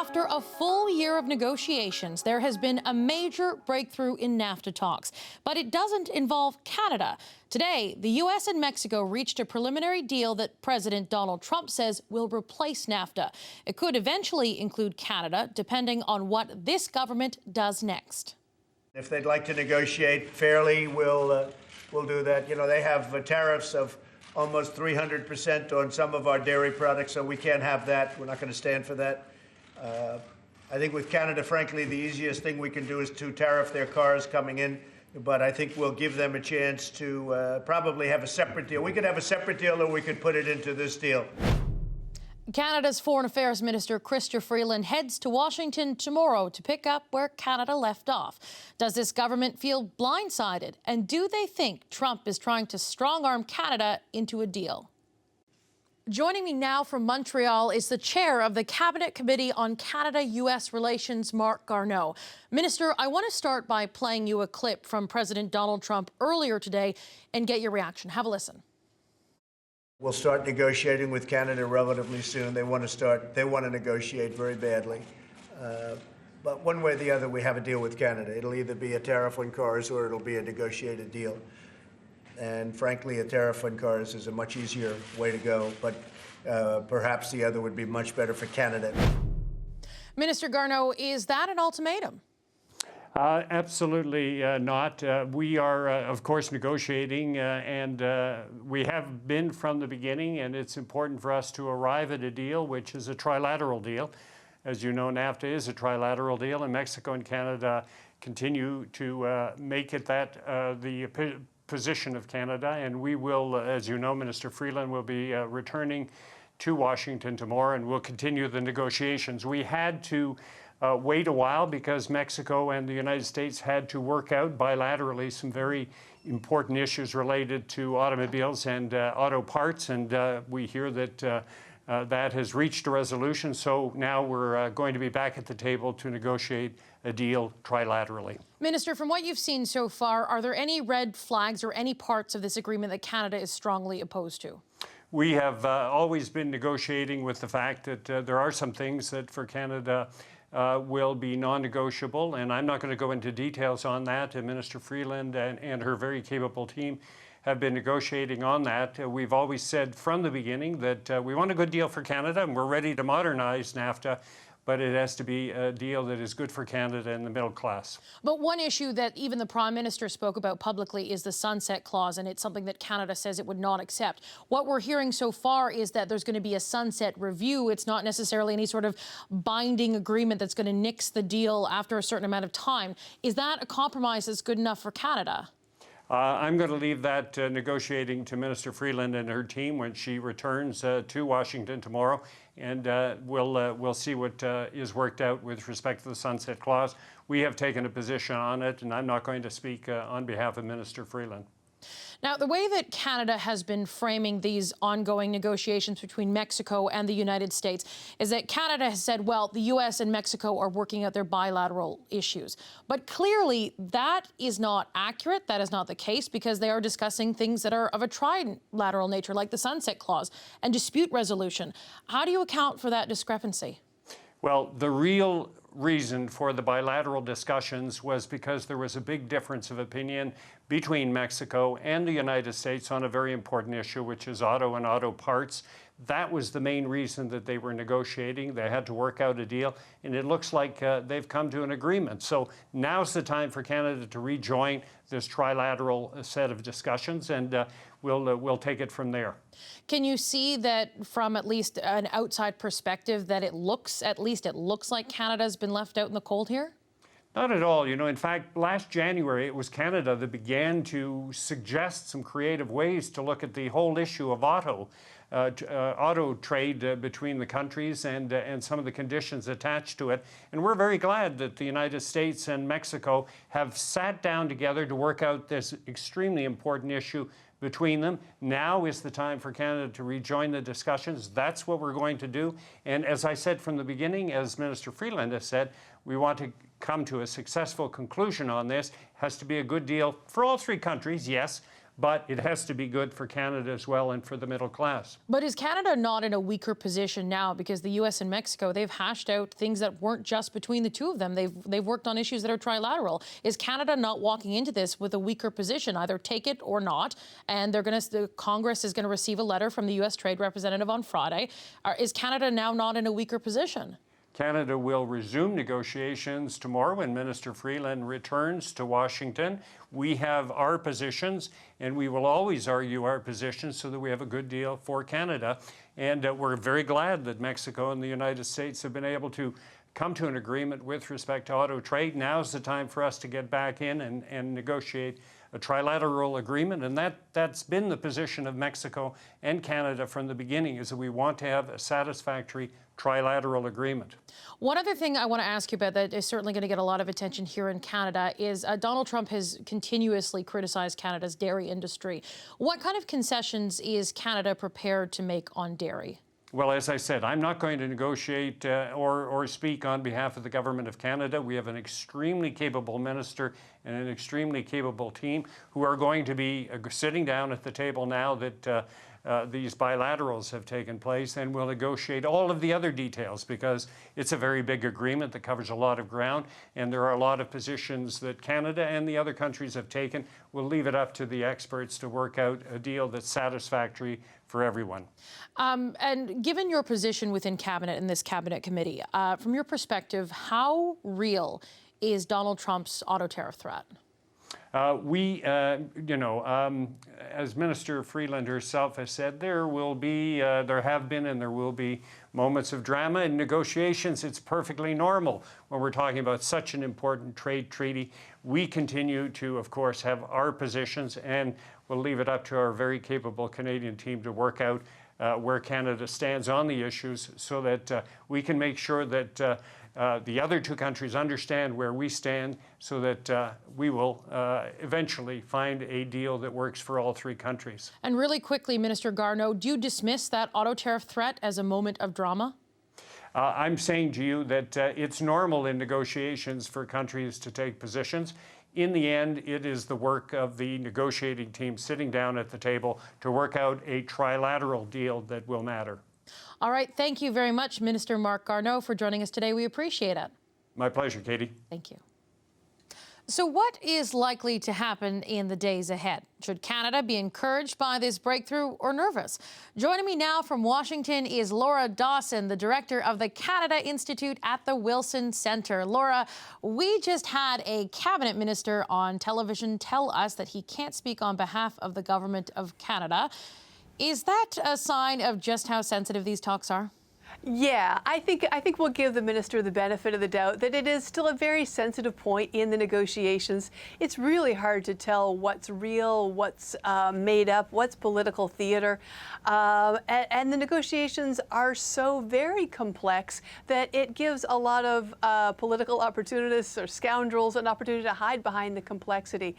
After a full year of negotiations, there has been a major breakthrough in NAFTA talks, but it doesn't involve Canada. Today, the U.S. and Mexico reached a preliminary deal that President Donald Trump says will replace NAFTA. It could eventually include Canada, depending on what this government does next. If they'd like to negotiate fairly, we'll do that. You know, they have tariffs of almost 300% on some of our dairy products, so we can't have that. We're not going to stand for that. I think with Canada, frankly, the easiest thing we can do is to tariff their cars coming in, but I think we'll give them a chance to probably have a separate deal. We could have a separate deal, or we could put it into this deal. Canada's Foreign Affairs Minister Chrystia Freeland heads to Washington tomorrow to pick up where Canada left off. Does this government feel blindsided? And do they think Trump is trying to strong-arm Canada into a deal? Joining me now from Montreal is the chair of the Cabinet Committee on Canada-U.S. Relations, Marc Garneau. Minister, I want to start by playing you a clip from President Donald Trump earlier today and get your reaction. Have a listen. We'll start negotiating with Canada relatively soon. They want to negotiate very badly. But one way or the other, we have a deal with Canada. It'll either be a tariff on cars or it'll be a negotiated deal. And frankly, a tariff on cars is a much easier way to go, but perhaps the other would be much better for Canada. Minister Garneau, is that an ultimatum? Absolutely not. We are, of course, negotiating, and we have been from the beginning, and it's important for us to arrive at a deal, which is a trilateral deal. As you know, NAFTA is a trilateral deal, and Mexico and Canada continue to make it that the position of Canada, and we will, as you know, Minister Freeland will be returning to Washington tomorrow, and we'll continue the negotiations. We had to wait a while because Mexico and the United States had to work out bilaterally some very important issues related to automobiles and auto parts, and we hear that that has reached a resolution, so now we're going to be back at the table to negotiate a deal trilaterally. Minister, from what you've seen so far, are there any red flags or any parts of this agreement that Canada is strongly opposed to? We have always been negotiating with the fact that there are some things that for Canada will be non-negotiable, and I'm not going to go into details on that. Minister Freeland and her very capable team have been negotiating on that. We've always said from the beginning that we want a good deal for Canada, and we're ready to modernize NAFTA, but it has to be a deal that is good for Canada and the middle class. But one issue that even the Prime Minister spoke about publicly is the sunset clause, and it's something that Canada says it would not accept. What we're hearing so far is that there's going to be a sunset review. It's not necessarily any sort of binding agreement that's going to nix the deal after a certain amount of time. Is that a compromise that's good enough for Canada? I'm going to leave that negotiating to Minister Freeland and her team when she returns to Washington tomorrow, and we'll see what is worked out with respect to the sunset clause. We have taken a position on it, and I'm not going to speak on behalf of Minister Freeland. Now, the way that Canada has been framing these ongoing negotiations between Mexico and the United States is that Canada has said, well, the U.S. and Mexico are working out their bilateral issues. But clearly, that is not accurate. That is not the case, because they are discussing things that are of a trilateral nature, like the sunset clause and dispute resolution. How do you account for that discrepancy? Well, the real reason for the bilateral discussions was because there was a big difference of opinion between Mexico and the United States on a very important issue, which is auto and auto parts. That was the main reason that they were negotiating. They had to work out a deal, and it looks like they've come to an agreement. So now's the time for Canada to rejoin this trilateral set of discussions, and we'll take it from there. Can you see that from at least an outside perspective that it looks like Canada's been left out in the cold here? Not at all. You know, in fact, last January, it was Canada that began to suggest some creative ways to look at the whole issue of auto trade between the countries and some of the conditions attached to it. And we're very glad that the United States and Mexico have sat down together to work out this extremely important issue between them. Now is the time for Canada to rejoin the discussions. That's what we're going to do. And as I said from the beginning, as Minister Freeland has said, we want to come to a successful conclusion on this. It has to be a good deal for all three countries, yes, but it has to be good for Canada as well and for the middle class. But is Canada not in a weaker position now because the U.S. and Mexico, they've hashed out things that weren't just between the two of them. They've worked on issues that are trilateral. Is Canada not walking into this with a weaker position, either take it or not? And the Congress is going to receive a letter from the U.S. Trade Representative on Friday. Is Canada now not in a weaker position? Canada will resume negotiations tomorrow when Minister Freeland returns to Washington. We have our positions, and we will always argue our positions so that we have a good deal for Canada. And we're very glad that Mexico and the United States have been able to come to an agreement with respect to auto trade. Now's the time for us to get back in and negotiate a trilateral agreement, and that's been the position of Mexico and Canada from the beginning, is that we want to have a satisfactory trilateral agreement. One other thing I want to ask you about that is certainly going to get a lot of attention here in Canada is Donald Trump has continuously criticized Canada's dairy industry. What kind of concessions is Canada prepared to make on dairy? Well, as I said, I'm not going to negotiate or speak on behalf of the Government of Canada. We have an extremely capable minister and an extremely capable team who are going to be sitting down at the table now that these bilaterals have taken place, and we'll negotiate all of the other details because it's a very big agreement that covers a lot of ground, and there are a lot of positions that Canada and the other countries have taken. We'll leave it up to the experts to work out a deal that's satisfactory for everyone. And given your position within Cabinet and this Cabinet committee, from your perspective, how real is Donald Trump's auto tariff threat? As Minister Freeland herself has said, there have been and there will be moments of drama. In negotiations, it's perfectly normal when we're talking about such an important trade treaty. We continue to, of course, have our positions, and we'll leave it up to our very capable Canadian team to work out where Canada stands on the issues so that we can make sure that the other two countries understand where we stand so that we will eventually find a deal that works for all three countries. And really quickly, Minister Garneau, do you dismiss that auto tariff threat as a moment of drama? I'm saying to you that it's normal in negotiations for countries to take positions. In the end, it is the work of the negotiating team sitting down at the table to work out a trilateral deal that will matter. All right. Thank you very much, Minister Marc Garneau, for joining us today. We appreciate it. My pleasure, Katie. Thank you. So what is likely to happen in the days ahead? Should Canada be encouraged by this breakthrough or nervous? Joining me now from Washington is Laura Dawson, the director of the Canada Institute at the Wilson Centre. Laura, we just had a cabinet minister on television tell us that he can't speak on behalf of the government of Canada. Is that a sign of just how sensitive these talks are? Yeah, I think we'll give the minister the benefit of the doubt that it is still a very sensitive point in the negotiations. It's really hard to tell what's real, what's made up, what's political theater. And the negotiations are so very complex that it gives a lot of political opportunists or scoundrels an opportunity to hide behind the complexity.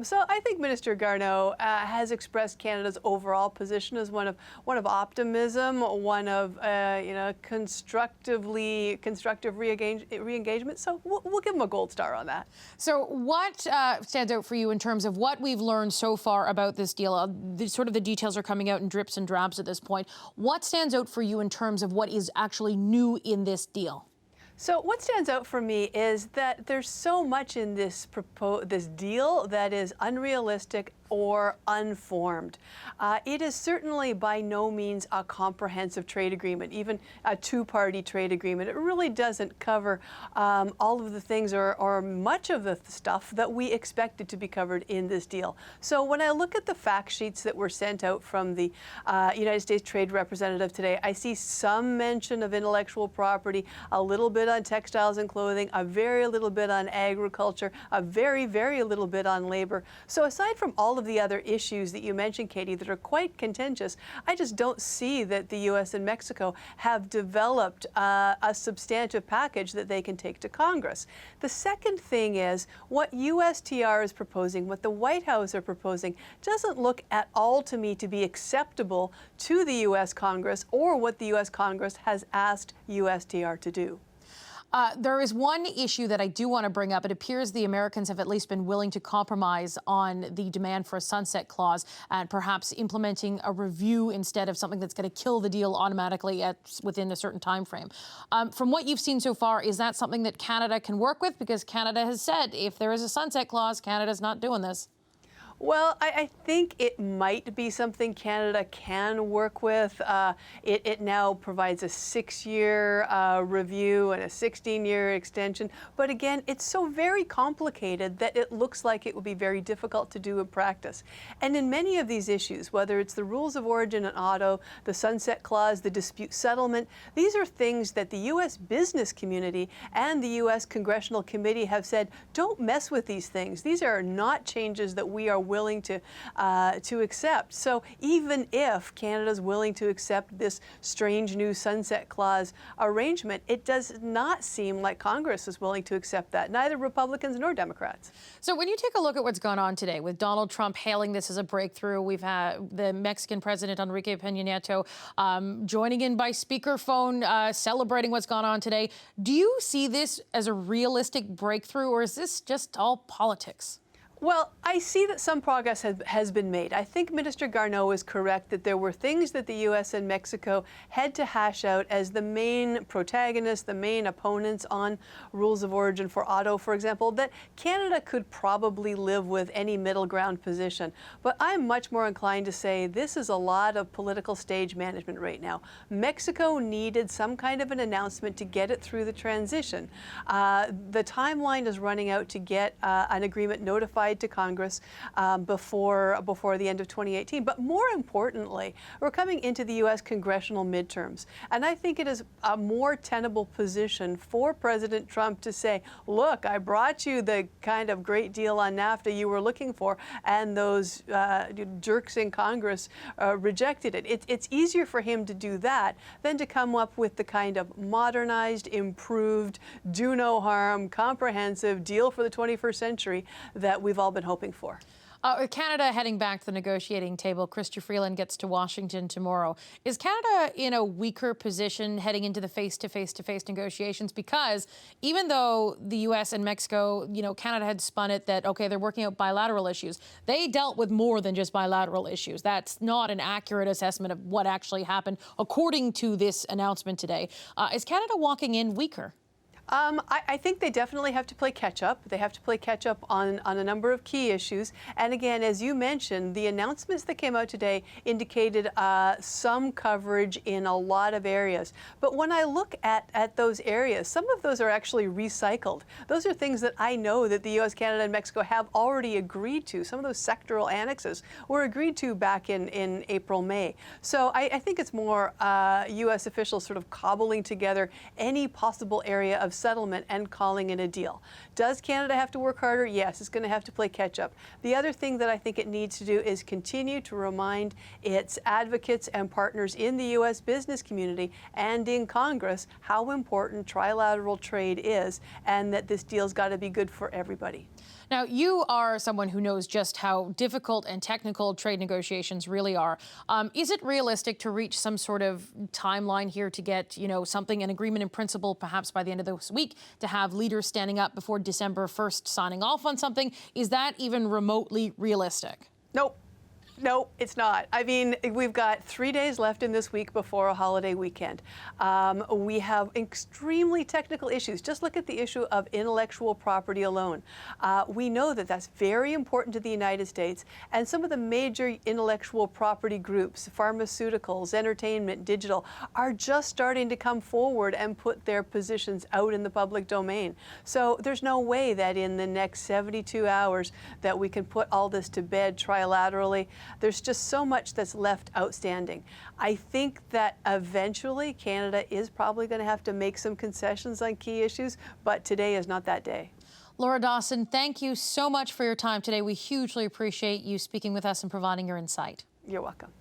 So I think Minister Garneau has expressed Canada's overall position as one of optimism, one of constructive re-engagement. So we'll give him a gold star on that. So what stands out for you in terms of what we've learned so far about this deal? The details are coming out in drips and drabs at this point. What stands out for you in terms of what is actually new in this deal? So what stands out for me is that there's so much in this deal that is unrealistic or unformed. It is certainly by no means a comprehensive trade agreement, even a two-party trade agreement. It really doesn't cover all of the things or much of the stuff that we expected to be covered in this deal. So when I look at the fact sheets that were sent out from the United States Trade Representative today, I see some mention of intellectual property, a little bit on textiles and clothing, a very little bit on agriculture, a very, very little bit on labor. So aside from all of the other issues that you mentioned, Katie, that are quite contentious, I just don't see that the U.S. and Mexico have developed a substantive package that they can take to Congress. The second thing is what USTR is proposing, what the White House are proposing, doesn't look at all to me to be acceptable to the U.S. Congress or what the U.S. Congress has asked USTR to do. There is one issue that I do want to bring up. It appears the Americans have at least been willing to compromise on the demand for a sunset clause and perhaps implementing a review instead of something that's going to kill the deal automatically within a certain time frame. From what you've seen so far, is that something that Canada can work with? Because Canada has said if there is a sunset clause, Canada's not doing this. Well, I think it might be something Canada can work with. It now provides a 6-year review and a 16-year extension. But again, it's so very complicated that it looks like it would be very difficult to do in practice. And in many of these issues, whether it's the rules of origin and auto, the sunset clause, the dispute settlement, these are things that the U.S. business community and the U.S. Congressional Committee have said, don't mess with these things. These are not changes that we are willing to accept. So even if Canada's willing to accept this strange new sunset clause arrangement, it does not seem like Congress is willing to accept that, neither Republicans nor Democrats. So when you take a look at what's gone on today, with Donald Trump hailing this as a breakthrough, we've had the Mexican President Enrique Peña Nieto joining in by speakerphone, celebrating what's gone on today. Do you see this as a realistic breakthrough, or is this just all politics? Well, I see that some progress has been made. I think Minister Garneau is correct that there were things that the U.S. and Mexico had to hash out as the main protagonists, the main opponents on rules of origin for auto, for example, that Canada could probably live with any middle ground position. But I'm much more inclined to say this is a lot of political stage management right now. Mexico needed some kind of an announcement to get it through the transition. The timeline is running out to get an agreement notified to Congress before the end of 2018. But more importantly, we're coming into the U.S. congressional midterms. And I think it is a more tenable position for President Trump to say, look, I brought you the kind of great deal on NAFTA you were looking for, and those jerks in Congress rejected it. It's easier for him to do that than to come up with the kind of modernized, improved, do no harm, comprehensive deal for the 21st century that we've all been hoping for. With Canada heading back to the negotiating table, Chrystia Freeland gets to Washington tomorrow. Is Canada in a weaker position heading into the face-to-face negotiations? Because even though the U.S. and Mexico, Canada had spun it that, okay, they're working out bilateral issues, they dealt with more than just bilateral issues. That's not an accurate assessment of what actually happened, according to this announcement today. Is Canada walking in weaker? I think they definitely have to play catch-up. They have to play catch-up on a number of key issues. And again, as you mentioned, the announcements that came out today indicated some coverage in a lot of areas. But when I look at those areas, some of those are actually recycled. Those are things that I know that the U.S., Canada, and Mexico have already agreed to. Some of those sectoral annexes were agreed to back in April, May. So I think it's more U.S. officials sort of cobbling together any possible area of settlement and calling it a deal. Does Canada have to work harder? Yes, it's going to have to play catch up. The other thing that I think it needs to do is continue to remind its advocates and partners in the U.S. business community and in Congress how important trilateral trade is, and that this deal's got to be good for everybody. Now, you are someone who knows just how difficult and technical trade negotiations really are. Is it realistic to reach some sort of timeline here to get, something, an agreement in principle, perhaps by the end of this week, to have leaders standing up before December 1st signing off on something? Is that even remotely realistic? Nope. No, it's not. I mean, we've got 3 days left in this week before a holiday weekend. We have extremely technical issues. Just look at the issue of intellectual property alone. We know that that's very important to the United States, and some of the major intellectual property groups, pharmaceuticals, entertainment, digital, are just starting to come forward and put their positions out in the public domain. So there's no way that in the next 72 hours that we can put all this to bed trilaterally. There's just so much that's left outstanding. I think that eventually Canada is probably going to have to make some concessions on key issues, but today is not that day. Laura Dawson, thank you so much for your time today. We hugely appreciate you speaking with us and providing your insight. You're welcome.